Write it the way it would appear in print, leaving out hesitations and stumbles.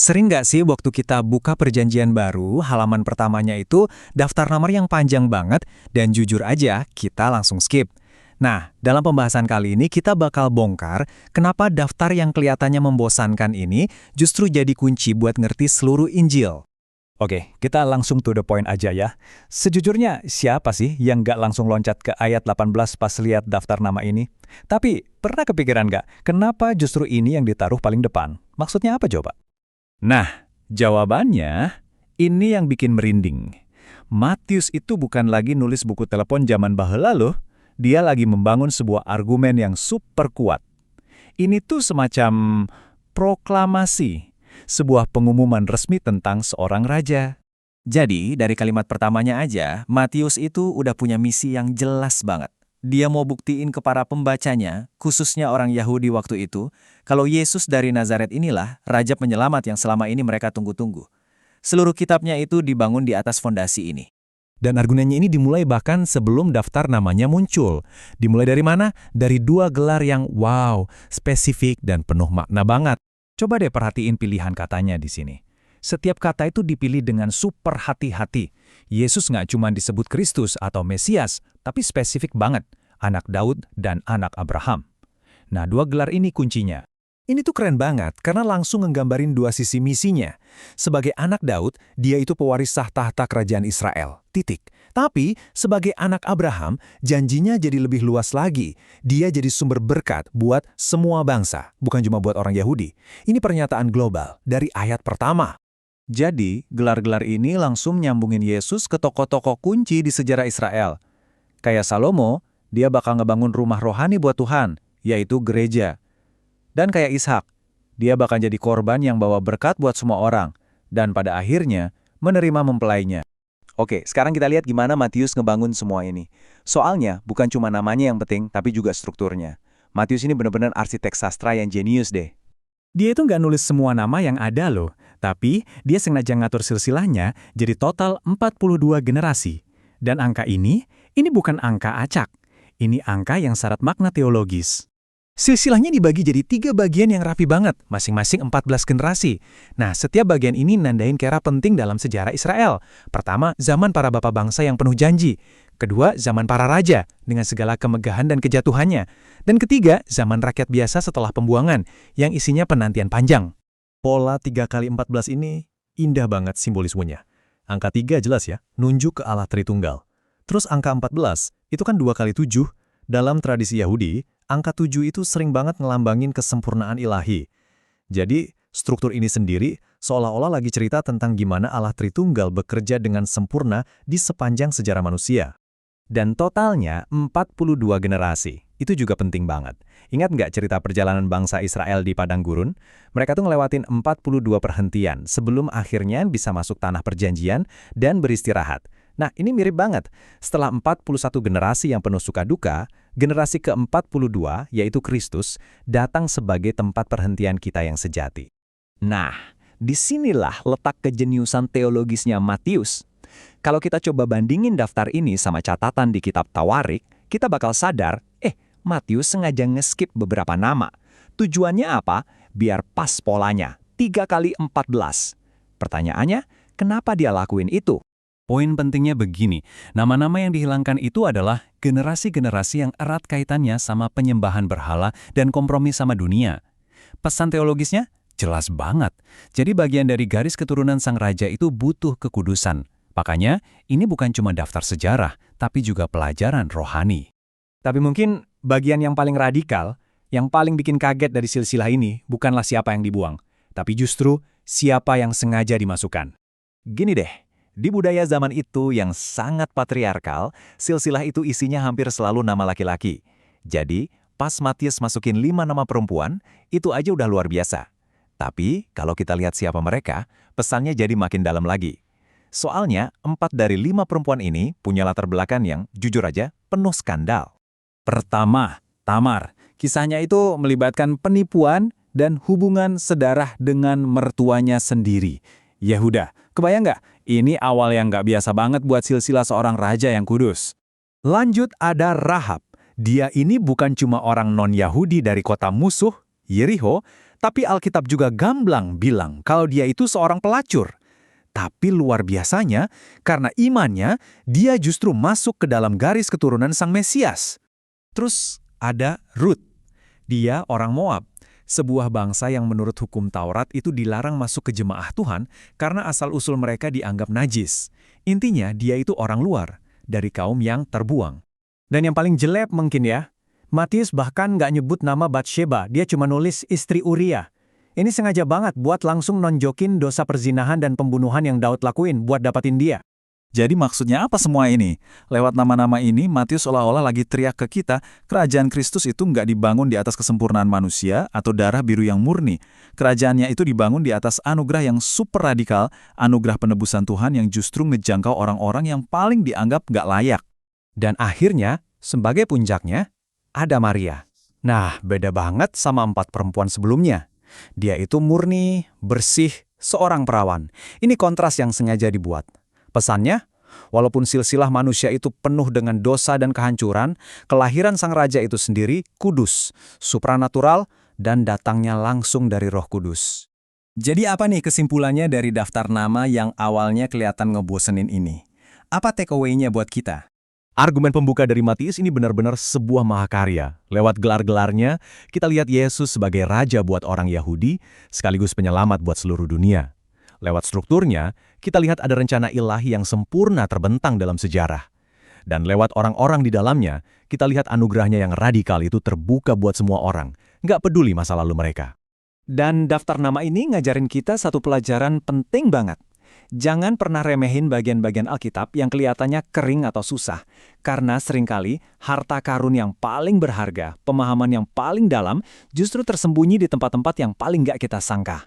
Sering nggak sih waktu kita buka perjanjian baru, halaman pertamanya itu daftar nomor yang panjang banget, dan jujur aja, kita langsung skip. Nah, dalam pembahasan kali ini kita bakal bongkar kenapa daftar yang kelihatannya membosankan ini justru jadi kunci buat ngerti seluruh Injil. Oke, kita langsung to the point aja ya. Sejujurnya, siapa sih yang nggak langsung loncat ke ayat 18 pas lihat daftar nama ini? Tapi, pernah kepikiran nggak, kenapa justru ini yang ditaruh paling depan? Maksudnya apa coba? Nah, jawabannya, ini yang bikin merinding. Matius itu bukan lagi nulis buku telepon zaman baheula loh. Dia lagi membangun sebuah argumen yang super kuat. Ini tuh semacam proklamasi, sebuah pengumuman resmi tentang seorang raja. Jadi, dari kalimat pertamanya aja, Matius itu udah punya misi yang jelas banget. Dia mau buktiin ke para pembacanya, khususnya orang Yahudi waktu itu, kalau Yesus dari Nazaret inilah Raja Penyelamat yang selama ini mereka tunggu-tunggu. Seluruh kitabnya itu dibangun di atas fondasi ini. Dan argumennya ini dimulai bahkan sebelum daftar namanya muncul. Dimulai dari mana? Dari dua gelar yang wow, spesifik dan penuh makna banget. Coba deh perhatiin pilihan katanya di sini. Setiap kata itu dipilih dengan super hati-hati. Yesus nggak cuma disebut Kristus atau Mesias, tapi spesifik banget, anak Daud dan anak Abraham. Nah, dua gelar ini kuncinya. Ini tuh keren banget karena langsung nggambarin dua sisi misinya. Sebagai anak Daud, dia itu pewaris sah tahta kerajaan Israel. Titik. Tapi, sebagai anak Abraham, janjinya jadi lebih luas lagi. Dia jadi sumber berkat buat semua bangsa, bukan cuma buat orang Yahudi. Ini pernyataan global dari ayat pertama. Jadi, gelar-gelar ini langsung nyambungin Yesus ke tokoh-tokoh kunci di sejarah Israel. Kayak Salomo, dia bakal ngebangun rumah rohani buat Tuhan, yaitu gereja. Dan kayak Ishak, dia bakal jadi korban yang bawa berkat buat semua orang, dan pada akhirnya menerima mempelainya. Oke, sekarang kita lihat gimana Matius ngebangun semua ini. Soalnya, bukan cuma namanya yang penting, tapi juga strukturnya. Matius ini benar-benar arsitek sastra yang jenius deh. Dia itu nggak nulis semua nama yang ada loh, tapi dia sengaja ngatur silsilahnya jadi total 42 generasi. Dan angka ini bukan angka acak. Ini angka yang syarat makna teologis. Silsilahnya dibagi jadi 3 bagian yang rapi banget, masing-masing 14 generasi. Nah, setiap bagian ini nandain kera penting dalam sejarah Israel. Pertama, zaman para bapak bangsa yang penuh janji. Kedua, zaman para raja, dengan segala kemegahan dan kejatuhannya. Dan ketiga, zaman rakyat biasa setelah pembuangan, yang isinya penantian panjang. Pola 3 kali 14 ini indah banget simbolismenya. Angka 3 jelas ya, nunjuk ke Allah Tritunggal. Terus angka 14, itu kan 2 kali 7. Dalam tradisi Yahudi, angka 7 itu sering banget ngelambangin kesempurnaan ilahi. Jadi, struktur ini sendiri seolah-olah lagi cerita tentang gimana Allah Tritunggal bekerja dengan sempurna di sepanjang sejarah manusia. Dan totalnya 42 generasi. Itu juga penting banget. Ingat nggak cerita perjalanan bangsa Israel di Padang Gurun? Mereka tuh ngelewatin 42 perhentian sebelum akhirnya bisa masuk tanah perjanjian dan beristirahat. Nah, ini mirip banget. Setelah 41 generasi yang penuh suka duka, generasi ke-42, yaitu Kristus, datang sebagai tempat perhentian kita yang sejati. Nah, disinilah letak kejeniusan teologisnya Matius. Kalau kita coba bandingin daftar ini sama catatan di kitab Tawarik, kita bakal sadar, Matius sengaja nge-skip beberapa nama. Tujuannya apa? Biar pas polanya, 3 kali 14. Pertanyaannya, kenapa dia lakuin itu? Poin pentingnya begini, nama-nama yang dihilangkan itu adalah generasi-generasi yang erat kaitannya sama penyembahan berhala dan kompromi sama dunia. Pesan teologisnya jelas banget. Jadi bagian dari garis keturunan sang raja itu butuh kekudusan. Makanya, ini bukan cuma daftar sejarah, tapi juga pelajaran rohani. Tapi mungkin bagian yang paling radikal, yang paling bikin kaget dari silsilah ini bukanlah siapa yang dibuang, tapi justru siapa yang sengaja dimasukkan. Gini deh. Di budaya zaman itu yang sangat patriarkal, silsilah itu isinya hampir selalu nama laki-laki. Jadi, pas Matius masukin 5 nama perempuan, itu aja udah luar biasa. Tapi, kalau kita lihat siapa mereka, pesannya jadi makin dalam lagi. Soalnya, 4 dari 5 perempuan ini punya latar belakang yang, jujur aja, penuh skandal. Pertama, Tamar. Kisahnya itu melibatkan penipuan dan hubungan sedarah dengan mertuanya sendiri, Yehuda. Kebayang nggak? Ini awal yang nggak biasa banget buat silsilah seorang raja yang kudus. Lanjut ada Rahab. Dia ini bukan cuma orang non-Yahudi dari kota musuh, Yeriho, Tapi Alkitab juga gamblang bilang kalau dia itu seorang pelacur. Tapi luar biasanya, karena imannya, dia justru masuk ke dalam garis keturunan Sang Mesias. Terus ada Rut. Dia orang Moab, sebuah bangsa yang menurut hukum Taurat itu dilarang masuk ke jemaah Tuhan karena asal-usul mereka dianggap najis. Intinya dia itu orang luar, dari kaum yang terbuang. Dan yang paling jelek mungkin ya, Matius bahkan nggak nyebut nama Batsheba, dia cuma nulis istri Uria. Ini sengaja banget buat langsung nonjokin dosa perzinahan dan pembunuhan yang Daud lakuin buat dapatin dia. Jadi maksudnya apa semua ini? Lewat nama-nama ini, Matius seolah-olah lagi teriak ke kita, kerajaan Kristus itu nggak dibangun di atas kesempurnaan manusia atau darah biru yang murni. Kerajaannya itu dibangun di atas anugerah yang super radikal, anugerah penebusan Tuhan yang justru ngejangkau orang-orang yang paling dianggap nggak layak. Dan akhirnya, sebagai puncaknya, ada Maria. Nah, beda banget sama 4 perempuan sebelumnya. Dia itu murni, bersih, seorang perawan. Ini kontras yang sengaja dibuat. Pesannya, walaupun silsilah manusia itu penuh dengan dosa dan kehancuran, kelahiran sang raja itu sendiri kudus, supranatural, dan datangnya langsung dari Roh Kudus. Jadi apa nih kesimpulannya dari daftar nama yang awalnya kelihatan ngebosenin ini? Apa takeaway-nya buat kita? Argumen pembuka dari Matius ini benar-benar sebuah mahakarya. Lewat gelar-gelarnya, kita lihat Yesus sebagai raja buat orang Yahudi, sekaligus penyelamat buat seluruh dunia. Lewat strukturnya, kita lihat ada rencana ilahi yang sempurna terbentang dalam sejarah. Dan lewat orang-orang di dalamnya, kita lihat anugerahnya yang radikal itu terbuka buat semua orang, nggak peduli masa lalu mereka. Dan daftar nama ini ngajarin kita satu pelajaran penting banget. Jangan pernah remehin bagian-bagian Alkitab yang kelihatannya kering atau susah, karena seringkali harta karun yang paling berharga, pemahaman yang paling dalam, justru tersembunyi di tempat-tempat yang paling nggak kita sangka.